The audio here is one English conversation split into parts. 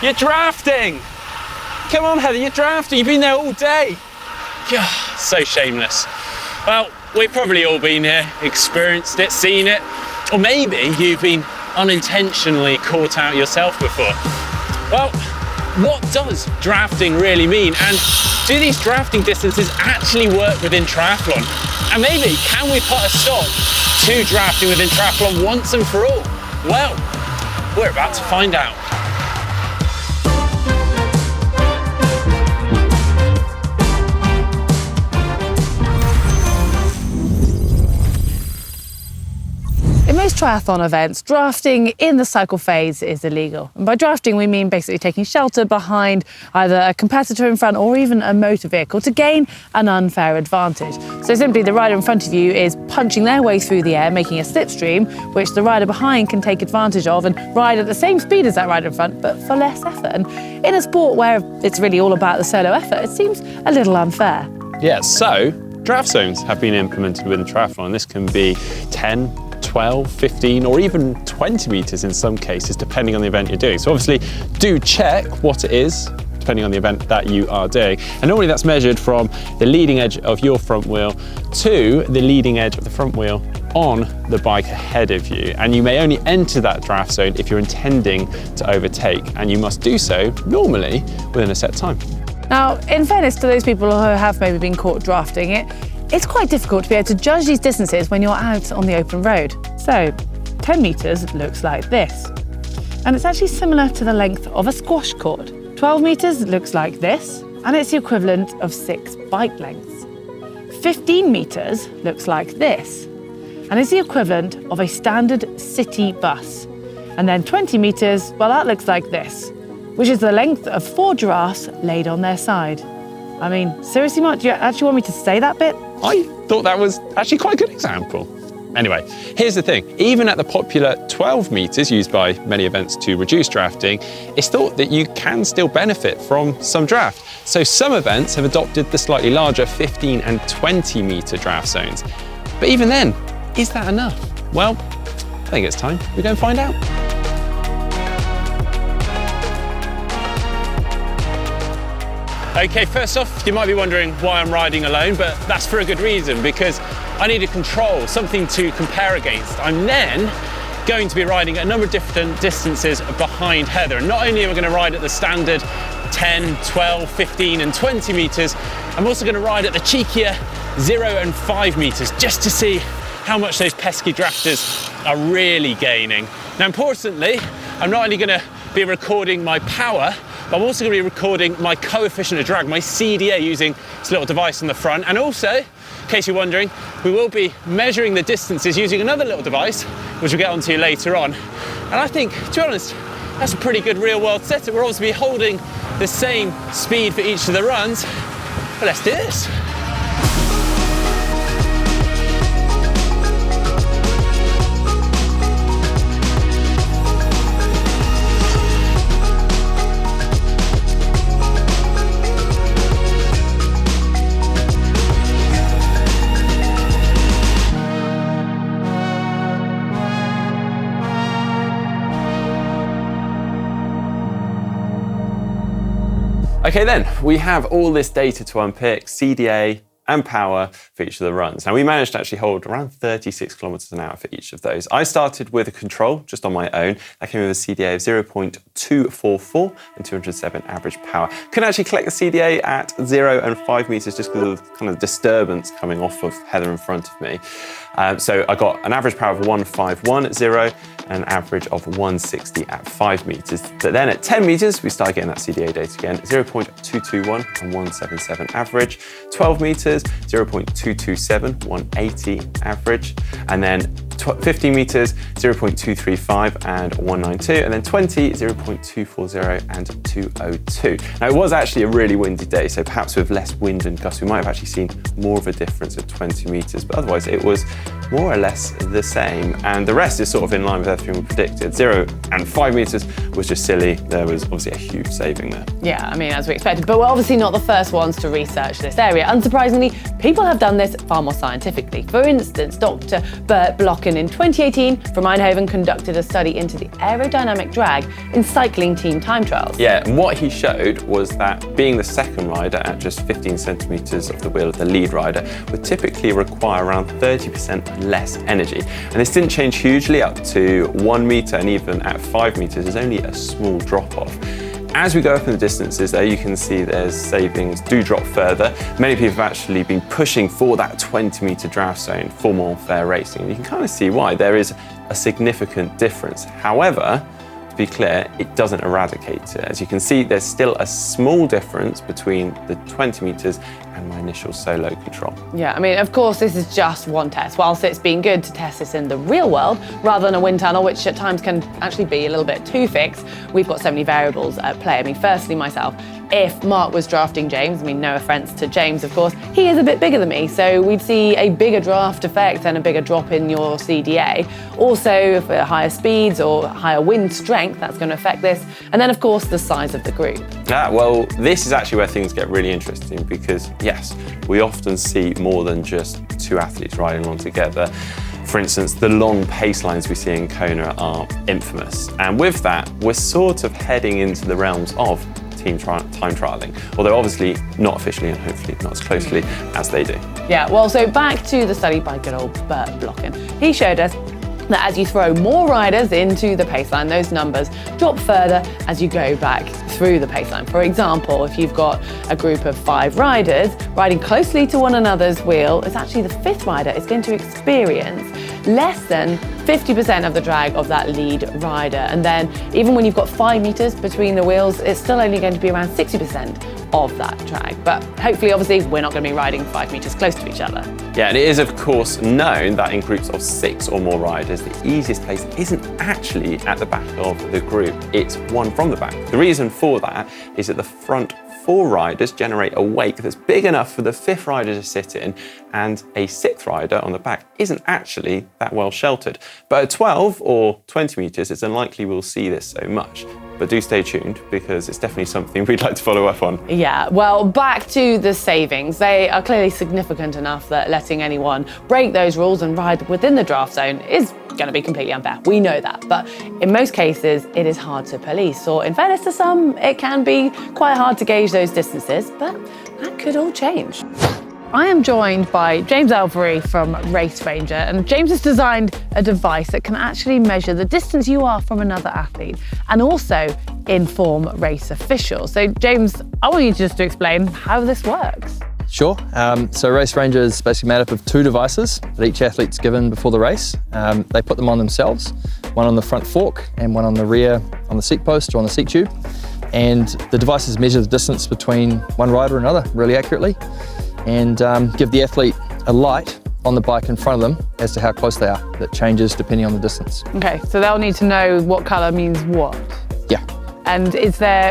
You're drafting! Come on, Heather, you're drafting. You've been there all day. God, so shameless. Well, we've probably all been here, experienced it, seen it, or maybe you've been unintentionally caught out yourself before. Well, what does drafting really mean? And do these drafting distances actually work within triathlon? And maybe, can we put a stop to drafting within triathlon once and for all? Well, we're about to find out. In most triathlon events, drafting in the cycle phase is illegal. And by drafting, we mean basically taking shelter behind either a competitor in front or even a motor vehicle to gain an unfair advantage. So simply the rider in front of you is punching their way through the air, making a slipstream, which the rider behind can take advantage of and ride at the same speed as that rider in front, but for less effort. And in a sport where it's really all about the solo effort, it seems a little unfair. Yeah, so draft zones have been implemented within triathlon. This can be 10, 12, 15, or even 20 meters in some cases, depending on the event you're doing. So obviously do check what it is, depending on the event that you are doing. And normally that's measured from the leading edge of your front wheel to the leading edge of the front wheel on the bike ahead of you. And you may only enter that draft zone if you're intending to overtake, and you must do so normally within a set time. Now, in fairness to those people who have maybe been caught drafting, it's quite difficult to be able to judge these distances when you're out on the open road. So, 10 meters looks like this. And it's actually similar to the length of a squash court. 12 meters looks like this, and it's the equivalent of 6 bike lengths. 15 meters looks like this, and it's the equivalent of a standard city bus. And then 20 meters, well, that looks like this, which is the length of 4 giraffes laid on their side. I mean, seriously, Mark, do you actually want me to say that bit? I thought that was actually quite a good example. Anyway, here's the thing. Even at the popular 12 meters used by many events to reduce drafting, it's thought that you can still benefit from some draft. So some events have adopted the slightly larger 15 and 20 meter draft zones. But even then, is that enough? Well, I think it's time we go and find out. Okay, first off, you might be wondering why I'm riding alone, but that's for a good reason, because I need a control, something to compare against. I'm then going to be riding a number of different distances behind Heather. And not only am I going to ride at the standard 10, 12, 15 and 20 meters, I'm also going to ride at the cheekier 0 and 5 meters, just to see how much those pesky drafters are really gaining. Now, importantly, I'm not only going to be recording my power, but I'm also going to be recording my coefficient of drag, my CDA, using this little device on the front. And also, in case you're wondering, we will be measuring the distances using another little device, which we'll get onto later on. And I think, to be honest, that's a pretty good real world setup. We're obviously holding the same speed for each of the runs, but let's do this. Okay then, we have all this data to unpick, CDA and power for each of the runs. Now we managed to actually hold around 36 kilometers an hour for each of those. I started with a control just on my own. That came with a CDA of 0.244 and 207 average power. Couldn't actually collect the CDA at 0 and 5 meters just because of kind of disturbance coming off of Heather in front of me. So I got an average power of 151 at 0 and an average of 160 at 5 meters. But then at 10 meters, we started getting that CDA data again, 0.221 and 177 average. 12 meters, 0.227, 180 average. And then 15 meters, 0.235 and 192. And then 20, 0.240 and 202. Now it was actually a really windy day, so perhaps with less wind and gusts, we might have actually seen more of a difference at 20 meters, but otherwise it was more or less the same. And the rest is sort of in line with everything we predicted. 0 and 5 meters was just silly. There was obviously a huge saving there. Yeah, I mean, as we expected, but we're obviously not the first ones to research this area. Unsurprisingly, people have done this far more scientifically. For instance, Dr. Bert Block in in 2018 from Eindhoven conducted a study into the aerodynamic drag in cycling team time trials. Yeah, and what he showed was that being the second rider at just 15 centimetres of the wheel of the lead rider would typically require around 30% less energy. And this didn't change hugely up to 1 metre, and even at 5 metres, there's only a small drop off. As we go up in the distances there, you can see there's savings do drop further. Many people have actually been pushing for that 20-metre draft zone for more fair racing. And you can kind of see why there is a significant difference. However, to be clear, it doesn't eradicate it. As you can see, there's still a small difference between the 20 metres and my initial solo control. Yeah, I mean, of course, this is just one test. Whilst it's been good to test this in the real world, rather than a wind tunnel, which at times can actually be a little bit too fixed, we've got so many variables at play. I mean, firstly, myself, if Mark was drafting James, I mean, no offence to James, of course, he is a bit bigger than me, so we'd see a bigger draft effect and a bigger drop in your CDA. Also, for higher speeds or higher wind strength, that's going to affect this. And then, of course, the size of the group. Yeah, well, this is actually where things get really interesting because, yes, we often see more than just two athletes riding along together. For instance, the long pace lines we see in Kona are infamous. And with that, we're sort of heading into the realms of team time trialling, although obviously not officially and hopefully not as closely as they do. Yeah, well, so back to the study by good old Bert Blocken. He showed us that as you throw more riders into the paceline, those numbers drop further as you go back through the paceline. For example, if you've got a group of 5 riders riding closely to one another's wheel, it's actually the 5th rider is going to experience less than 50% of the drag of that lead rider. And then even when you've got 5 metres between the wheels, it's still only going to be around 60% of that drag. But hopefully, obviously, we're not going to be riding 5 metres close to each other. Yeah, and it is, of course, known that in groups of 6 or more riders, the easiest place isn't actually at the back of the group, it's one from the back. The reason for that is that the front 4 riders generate a wake that's big enough for the 5th rider to sit in, and a 6th rider on the back isn't actually that well sheltered. But at 12 or 20 metres, it's unlikely we'll see this so much. But do stay tuned because it's definitely something we'd like to follow up on. Yeah, well, back to the savings. They are clearly significant enough that letting anyone break those rules and ride within the draft zone is going to be completely unfair. We know that. But in most cases, it is hard to police. Or in fairness to some, it can be quite hard to gauge those distances, but that could all change. I am joined by James Veri from RaceRanger, and James has designed a device that can actually measure the distance you are from another athlete and also inform race officials. So James, I want you just to explain how this works. Sure. So RaceRanger is basically made up of 2 devices that each athlete's given before the race. They put them on themselves, one on the front fork and one on the rear on the seat post or on the seat tube. And the devices measure the distance between one rider and another really accurately, and give the athlete a light on the bike in front of them as to how close they are. That changes depending on the distance. Okay, so they'll need to know what colour means what? Yeah. And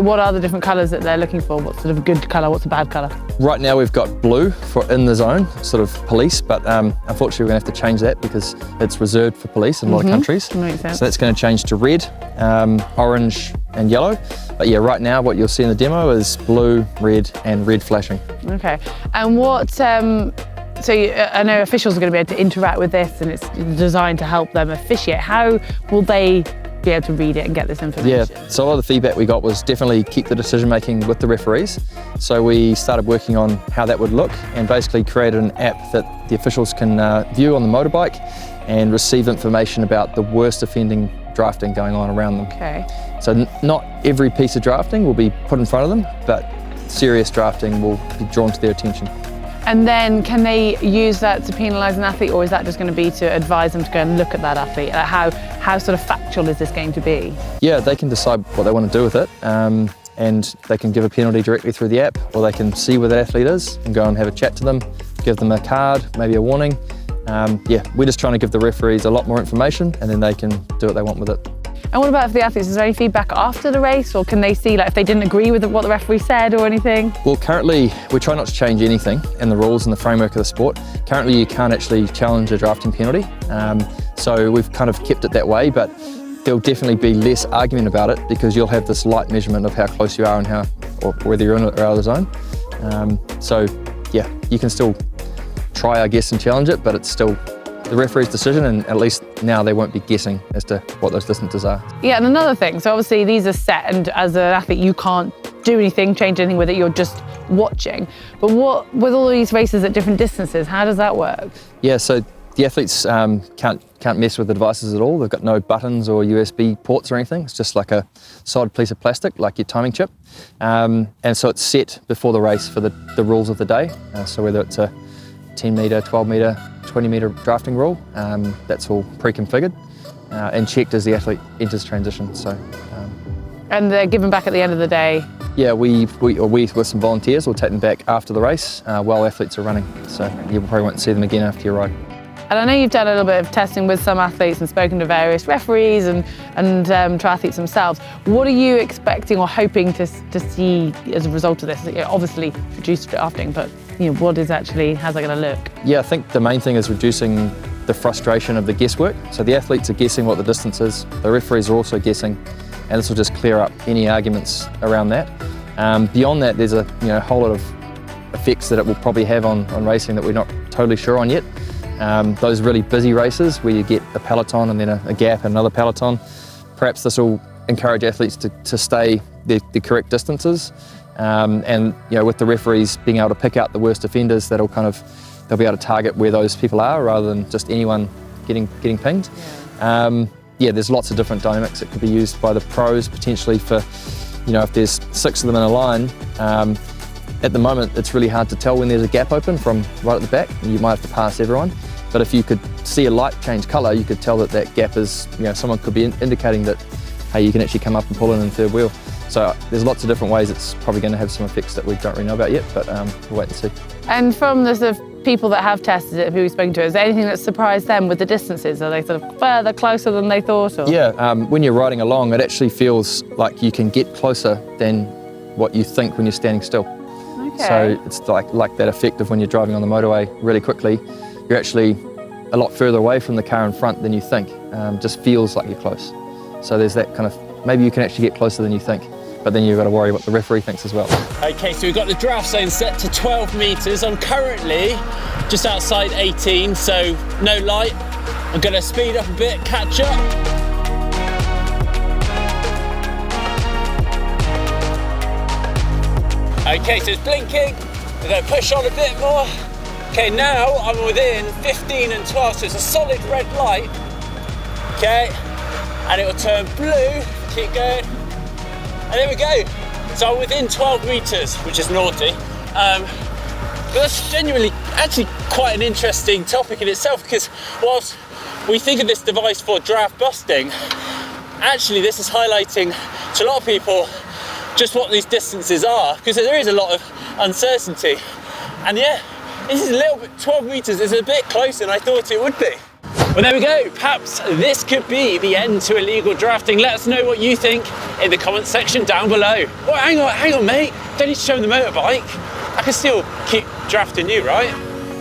what are the different colours that they're looking for? What's sort of a good colour, what's a bad colour? Right now we've got blue for in the zone, sort of police, but unfortunately we're going to have to change that because it's reserved for police in a lot of countries. Makes sense. So that's going to change to red, orange and yellow. But yeah, right now what you'll see in the demo is blue, red and red flashing. Okay, and what, I know officials are going to be able to interact with this and it's designed to help them officiate. How will they be able to read it and get this information? Yeah, so a lot of the feedback we got was definitely keep the decision making with the referees. So we started working on how that would look and basically created an app that the officials can view on the motorbike and receive information about the worst offending drafting going on around them. Okay. So not every piece of drafting will be put in front of them, but serious drafting will be drawn to their attention. And then can they use that to penalise an athlete, or is that just going to be to advise them to go and look at that athlete? How sort of factual is this going to be? Yeah, they can decide what they want to do with it, and they can give a penalty directly through the app, or they can see where that athlete is and go and have a chat to them, give them a card, maybe a warning. Yeah, we're just trying to give the referees a lot more information and then they can do what they want with it. And what about for the athletes? Is there any feedback after the race, or can they see if they didn't agree with what the referee said or anything? Well, currently we try not to change anything in the rules and the framework of the sport. Currently you can't actually challenge a drafting penalty, so we've kind of kept it that way, but there'll definitely be less argument about it because you'll have this light measurement of how close you are and or whether you're in or out of the zone. So yeah, you can still try, I guess, and challenge it, but it's still the referee's decision, and at least now they won't be guessing as to what those distances are. Yeah, and another thing, so obviously these are set, and as an athlete you can't do anything, change anything with it, you're just watching. But what, with all these races at different distances, how does that work? Yeah, so the athletes can't mess with the devices at all. They've got no buttons or USB ports or anything. It's just like a solid piece of plastic, like your timing chip. And so it's set before the race for the rules of the day. So whether it's a 10 metre, 12 metre, 20 metre drafting rule, that's all pre-configured and checked as the athlete enters transition. So, and they're given back at the end of the day? Yeah, we with some volunteers will take them back after the race while athletes are running. So you probably won't see them again after your ride. And I know you've done a little bit of testing with some athletes and spoken to various referees and triathletes themselves. What are you expecting or hoping to see as a result of this? Obviously reduced drafting, but what is actually, how's that going to look? Yeah, I think the main thing is reducing the frustration of the guesswork. So the athletes are guessing what the distance is, the referees are also guessing, and this will just clear up any arguments around that. Beyond that, there's a whole lot of effects that it will probably have on racing that we're not totally sure on yet. Those really busy races where you get a peloton and then a gap and another peloton, perhaps this will encourage athletes to stay the correct distances. And with the referees being able to pick out the worst offenders, they'll be able to target where those people are rather than just anyone getting pinged. There's lots of different dynamics that could be used by the pros potentially for, if there's 6 of them in a line. At the moment, it's really hard to tell when there's a gap open from right at the back, and you might have to pass everyone. But if you could see a light change colour, you could tell that gap is, someone could be indicating that, hey, you can actually come up and pull in third wheel. So there's lots of different ways it's probably going to have some effects that we don't really know about yet, but we'll wait and see. And from the sort of people that have tested it, who we've spoken to, is there anything that surprised them with the distances? Are they sort of further closer than they thought? Or? Yeah, when you're riding along, it actually feels like you can get closer than what you think when you're standing still. Okay. So it's like that effect of when you're driving on the motorway really quickly, you're actually a lot further away from the car in front than you think. Just feels like you're close. So there's that kind of, maybe you can actually get closer than you think, but then you've got to worry what the referee thinks as well. Okay, so we've got the draft zone set to 12 metres. I'm currently just outside 18, so no light. I'm going to speed up a bit, catch up. Okay, so it's blinking. We're going to push on a bit more. Okay, now I'm within 15 and 12, so it's a solid red light. Okay, and it will turn blue. Keep going. And there we go. So I'm within 12 metres, which is naughty. But that's genuinely actually quite an interesting topic in itself, because whilst we think of this device for draft busting, actually this is highlighting to a lot of people just what these distances are, because there is a lot of uncertainty. And yeah, this is a little bit, 12 metres is a bit closer than I thought it would be. Well, there we go. Perhaps this could be the end to illegal drafting. Let us know what you think in the comments section down below. Well, hang on, mate. Don't need to show them the motorbike. I can still keep drafting you, right?